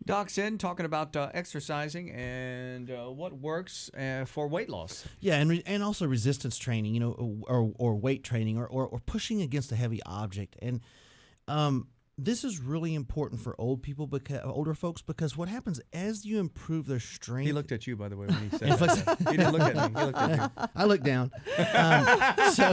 Doc's in talking about exercising and what works for weight loss. Yeah, and also resistance training, you know, or weight training, or pushing against a heavy object. And this is really important for older folks, because what happens as you improve their strength. He looked at you, by the way, when he said that. He didn't look at me. He looked at you. I looked down. So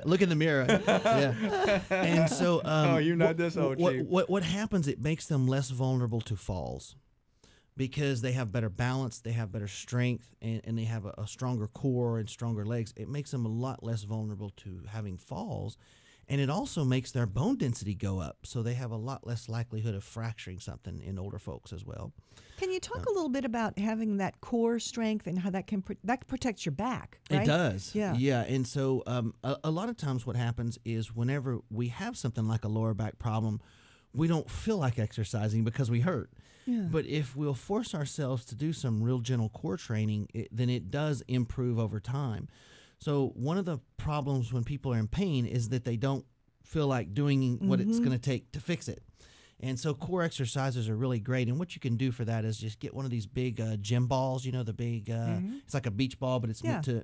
look in the mirror. Yeah. And so oh, you're not this old, Chief. What happens, it makes them less vulnerable to falls, because they have better balance, they have better strength, and they have a stronger core and stronger legs. It makes them a lot less vulnerable to having falls. And it also makes their bone density go up, so they have a lot less likelihood of fracturing something in older folks as well. Can you talk a little bit about having that core strength and how that protects your back, right? It does. Yeah. Yeah. And so a lot of times what happens is whenever we have something like a lower back problem, we don't feel like exercising because we hurt. Yeah. But if we'll force ourselves to do some real gentle core training, then it does improve over time. So one of the problems when people are in pain is that they don't feel like doing what it's going to take to fix it. And so core exercises are really great. And what you can do for that is just get one of these big gym balls, you know, the big, it's like a beach ball, but it's meant to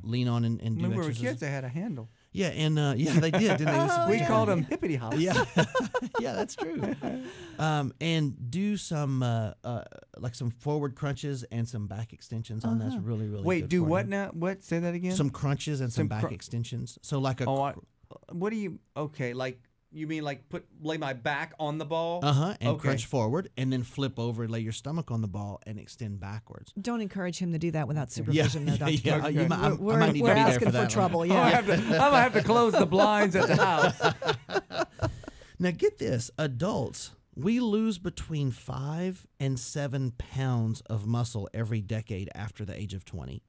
lean on and do when we were exercises. kids, they had a handle. Yeah, and yeah, they did, didn't they? We called them hippity hops. Yeah, yeah, that's true. And do some like some forward crunches and some back extensions on that's really, really Wait, good do for what you. now? What? Say that again. Some crunches and some back extensions. So like a what do you? Okay, like you mean like lay my back on the ball? and crunch forward, and then flip over, lay your stomach on the ball, and extend backwards. Don't encourage him to do that without supervision, though, Dr. Yeah, Kirk. I might need We're to be there asking for that trouble. one. Yeah. I'm gonna have to close the blinds at the house. Now get this, adults, we lose between 5 and 7 pounds of muscle every decade after the age of 20.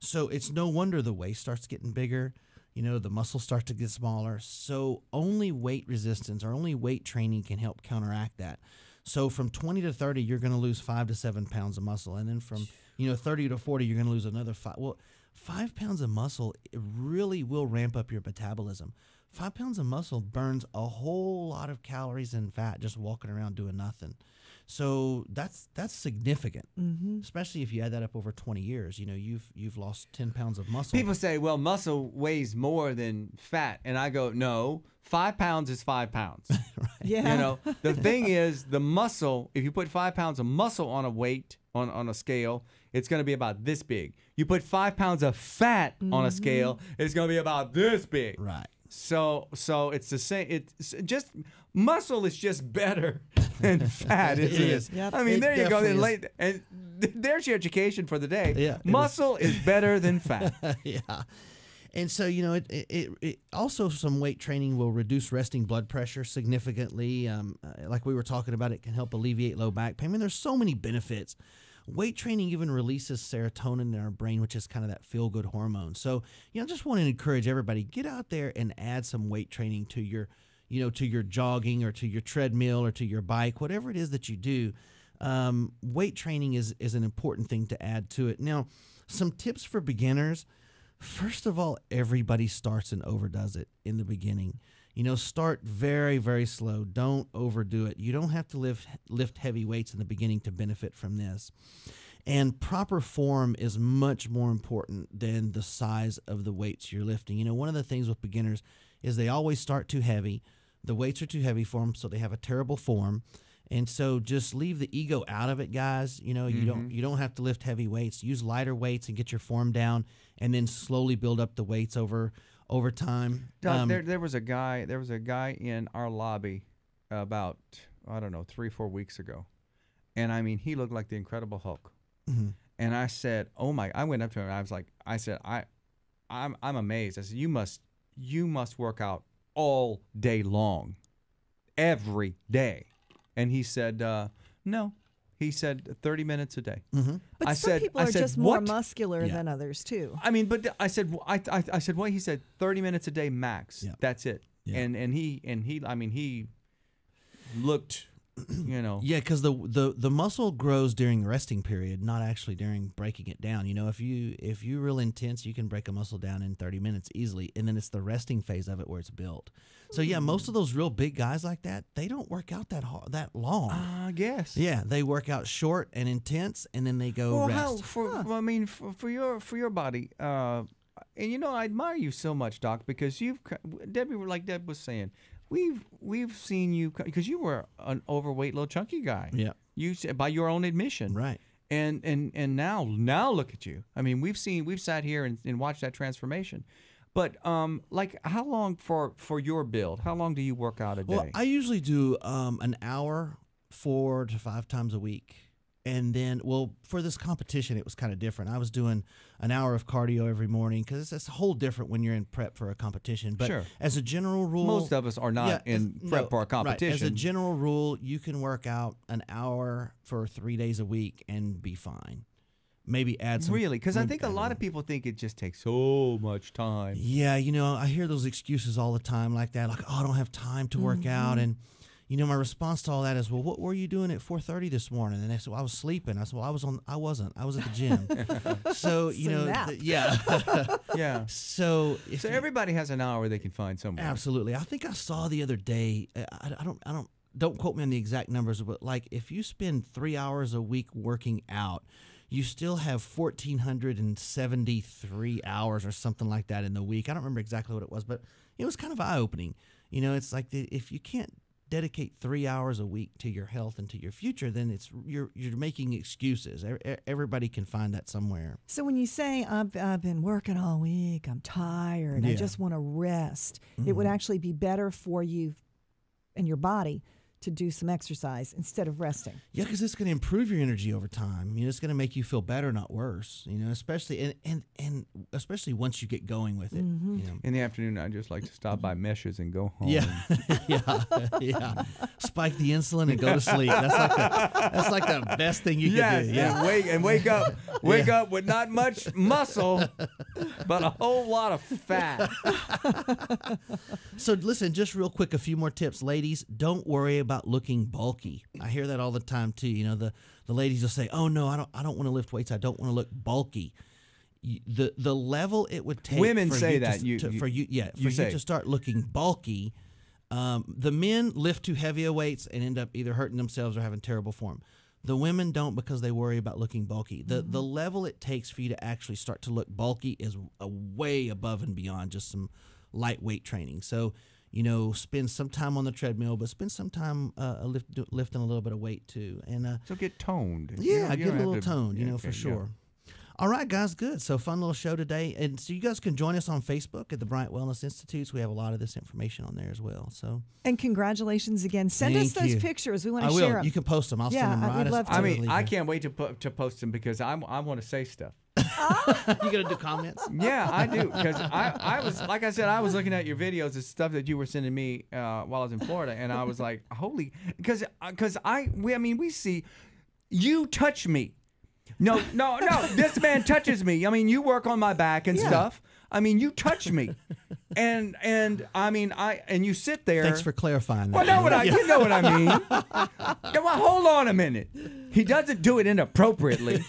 So it's no wonder the waist starts getting bigger. You know, the muscles start to get smaller. So only weight resistance or only weight training can help counteract that. So from 20 to 30, you're going to lose 5 to 7 pounds of muscle. And then from, 30 to 40, you're going to lose another 5. Well, 5 pounds of muscle, it really will ramp up your metabolism. 5 pounds of muscle burns a whole lot of calories and fat just walking around doing nothing. So that's significant, especially if you add that up over 20 years. You know, you've lost 10 pounds of muscle. People say, well, muscle weighs more than fat. And I go, no, 5 pounds is 5 pounds. Right. Yeah. You know, the thing is the muscle, if you put 5 pounds of muscle on a weight, on a scale, it's going to be about this big. You put 5 pounds of fat on a scale, it's going to be about this big. Right. So it's the same. It's just muscle is just better than fat, isn't it? Yep. I mean, It there you go. definitely And there's your education for the day. Yeah, Muscle is better than fat. Yeah. And so, it also, some weight training will reduce resting blood pressure significantly. Like we were talking about, it can help alleviate low back pain. I mean, there's so many benefits. Weight training even releases serotonin in our brain, which is kind of that feel-good hormone. So, just want to encourage everybody, get out there and add some weight training to your, to your jogging or to your treadmill or to your bike, whatever it is that you do. Weight training is an important thing to add to it. Now, some tips for beginners. First of all, everybody starts and overdoes it in the beginning. Start very, very slow. Don't overdo it. You don't have to lift heavy weights in the beginning to benefit from this. And proper form is much more important than the size of the weights you're lifting. One of the things with beginners is they always start too heavy. The weights are too heavy for them, so they have a terrible form. And so just leave the ego out of it, guys. You don't have to lift heavy weights. Use lighter weights and get your form down, and then slowly build up the weights over time. Doug, there was a guy in our lobby about 3 or 4 weeks ago, and I mean, he looked like the Incredible Hulk. Mm-hmm. And I said, "Oh my!" I went up to him. I'm amazed. I said, "You must work out all day long, every day." And he said, "No." He said 30 minutes a day. Mm-hmm. But some people are just more muscular than others too. I mean, but I said, well, he said 30 minutes a day max. Yeah. That's it. Yeah. And he I mean, he looked you know. Yeah, because the muscle grows during the resting period, not actually during breaking it down. You know, if you're real intense, you can break a muscle down in 30 minutes easily, and then it's the resting phase of it where it's built. So yeah, most of those real big guys like that, they don't work out that long. I guess. Yeah, they work out short and intense, and then they go rest. I mean, for your body, and you know, I admire you so much, Doc, because Debbie, like Deb was saying, we've seen you because you were an overweight, little chunky guy. Yeah, you by your own admission, right? And now look at you. I mean, we've sat here and watched that transformation. But like, how long for your build? How long do you work out a day? Well, I usually do an hour 4 to 5 times a week. And then, well, for this competition, it was kind of different. I was doing an hour of cardio every morning because it's a whole different when you're in prep for a competition. But sure. As a general rule, most of us are not in prep for a competition. Right. As a general rule, you can work out an hour for 3 days a week and be fine. Maybe add some. Really? Because I think a lot of people think it just takes so much time. Yeah, you know, I hear those excuses all the time like that. Like, oh, I don't have time to work out. And, you know, my response to all that is, well, what were you doing at 4:30 this morning? And they said, well, I was sleeping. I said, well, I wasn't. I was at the gym. So, you know, yeah. Yeah. So everybody has an hour where they can find somewhere. Absolutely. I think I saw the other day, don't quote me on the exact numbers, but like if you spend 3 hours a week working out, you still have 1,473 hours or something like that in the week. I don't remember exactly what it was, but it was kind of eye-opening. You know, it's like if you can't dedicate 3 hours a week to your health and to your future, then you're making excuses. Everybody can find that somewhere. So when you say I've been working all week, I'm tired, I just want to rest, it would actually be better for you and your body to do some exercise instead of resting. Yeah, because it's going to improve your energy over time. You know, it's going to make you feel better, not worse. You know, especially and especially once you get going with it. You know. In the afternoon, I just like to stop by Meshes and go home. Yeah, yeah. Spike the insulin and go to sleep. That's like the best thing you can do. Yeah, and wake up with not much muscle, but a whole lot of fat. So listen, just real quick, a few more tips, ladies. Don't worry about looking bulky. I hear that all the time too. You know, the ladies will say, "Oh no, I don't want to lift weights. I don't want to look bulky." The level it would take women for say you that you to start looking bulky. The men lift too heavy weights and end up either hurting themselves or having terrible form. The women don't because they worry about looking bulky. The level it takes for you to actually start to look bulky is a way above and beyond just some lightweight training. So, you know, spend some time on the treadmill, but spend some time lifting a little bit of weight too. And so get toned. Yeah, get a little toned, you know, for sure. Yeah. All right, guys, good. So fun little show today. And so you guys can join us on Facebook at the Bryant Wellness Institutes. We have a lot of this information on there as well. So and congratulations again. Send us those pictures. We want to share them. You can post them. I'll send them right as I mean, I can't wait to post them because I want to say stuff. You gonna do comments? Yeah, I do, because I was, like I said, I was looking at your videos and stuff that you were sending me while I was in Florida, and I was like, holy, because we see you touch me. No, this man touches me. I mean, you work on my back and stuff. I mean, you touch me, and I mean, and you sit there. Thanks for clarifying that. Well, you know what I mean. Well, hold on a minute. He doesn't do it inappropriately.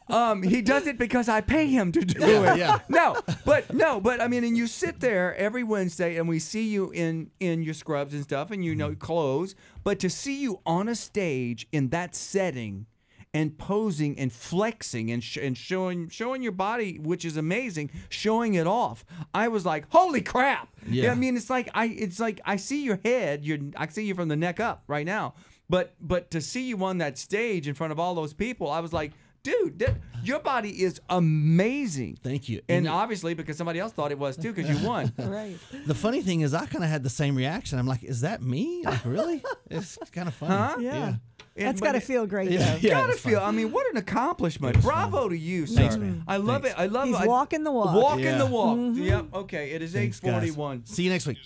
He does it because I pay him to do it. Yeah. No, but I mean, and you sit there every Wednesday, and we see you in your scrubs and stuff, and you know clothes. But to see you on a stage in that setting, and posing and flexing and showing your body, which is amazing, showing it off, I was like, holy crap! Yeah. I mean, it's like I see your head. I see you from the neck up right now. But to see you on that stage in front of all those people, I was like, dude, your body is amazing. Thank you. And obviously, because somebody else thought it was too, because you won. Right. The funny thing is, I kind of had the same reaction. I'm like, is that me? Like, really? It's kind of funny. Huh? Yeah. That's got to feel great, though. Yeah, gotta feel. I mean, what an accomplishment! Bravo to you, sir. Thanks, man. I love it. I love it. He's walking the walk. Walking the walk. Yep. Okay. It is 8:41. See you next week.